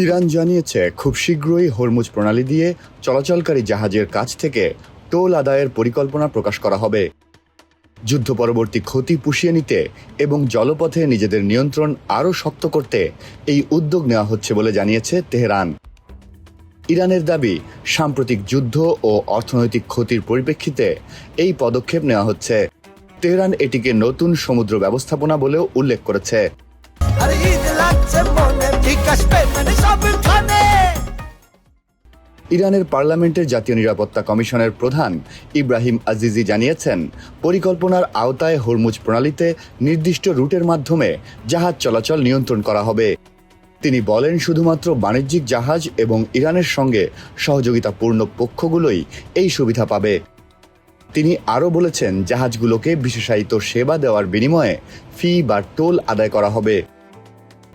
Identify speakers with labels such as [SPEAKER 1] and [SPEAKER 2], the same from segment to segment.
[SPEAKER 1] Iran জানিয়েছে খুব শীঘ্রই হরমুজ প্রণালী দিয়ে চলাচলকারী জাহাজের কাছ থেকে টোল আদায়ের পরিকল্পনা প্রকাশ করা হবে। যুদ্ধ পরবর্তী ক্ষতি পুষিয়ে নিতে এবং জলপথে নিজেদের নিয়ন্ত্রণ আরও শক্ত করতে এই উদ্যোগ নেওয়া হচ্ছে বলে জানিয়েছে তেহরান। ইরানের দাবি, সাম্প্রতিক যুদ্ধ ও অর্থনৈতিক ক্ষতির পরিপ্রেক্ষিতে এই পদক্ষেপ নেওয়া হচ্ছে। তেহরান এটিকে নতুন সমুদ্র ব্যবস্থাপনা বলেও উল্লেখ করেছে। ইরানের পার্লামেন্টের জাতীয় নিরাপত্তা কমিশনের প্রধান ইব্রাহিম আজিজি জানিয়েছেন, পরিকল্পনার আওতায় হরমুজ প্রণালীতে নির্দিষ্ট রুটের মাধ্যমে জাহাজ চলাচল নিয়ন্ত্রণ করা হবে। তিনি বলেন, শুধুমাত্র বাণিজ্যিক জাহাজ এবং ইরানের সঙ্গে সহযোগিতাপূর্ণ পক্ষগুলোই এই সুবিধা পাবে। তিনি আরও বলেছেন, জাহাজগুলোকে বিশেষায়িত সেবা দেওয়ার বিনিময়ে ফি বা টোল আদায় করা হবে।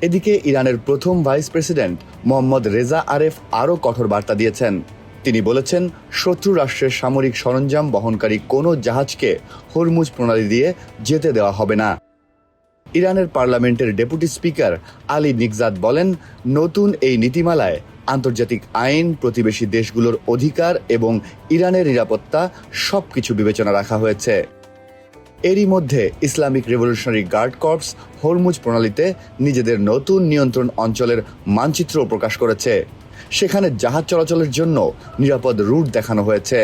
[SPEAKER 1] এদিকে ইরানের প্রথম ভাইস প্রেসিডেন্ট মোহাম্মদ রেজা আরেফ আরও কঠোর বার্তা দিয়েছেন। তিনি বলেছেন, শত্রু রাষ্ট্রের সামরিক সরঞ্জাম বহনকারী কোনো জাহাজকে হরমুজ প্রণালী দিয়ে যেতে দেওয়া হবে না। ইরানের পার্লামেন্টের ডেপুটি স্পিকার আলী নিকজাদ বলেন, নতুন এই নীতিমালায় আন্তর্জাতিক আইন, প্রতিবেশী দেশগুলোর অধিকার এবং ইরানের নিরাপত্তা সবকিছু বিবেচনা রাখা হয়েছে। এরই মধ্যে Islamic revolutionary guard corps Hormuz প্রণালীতে নিজেদের নতুন নিয়ন্ত্রণ অঞ্চলের মানচিত্র প্রকাশ করেছে। সেখানে জাহাজ চলাচলের জন্য নিরাপদ রুট দেখানো হয়েছে।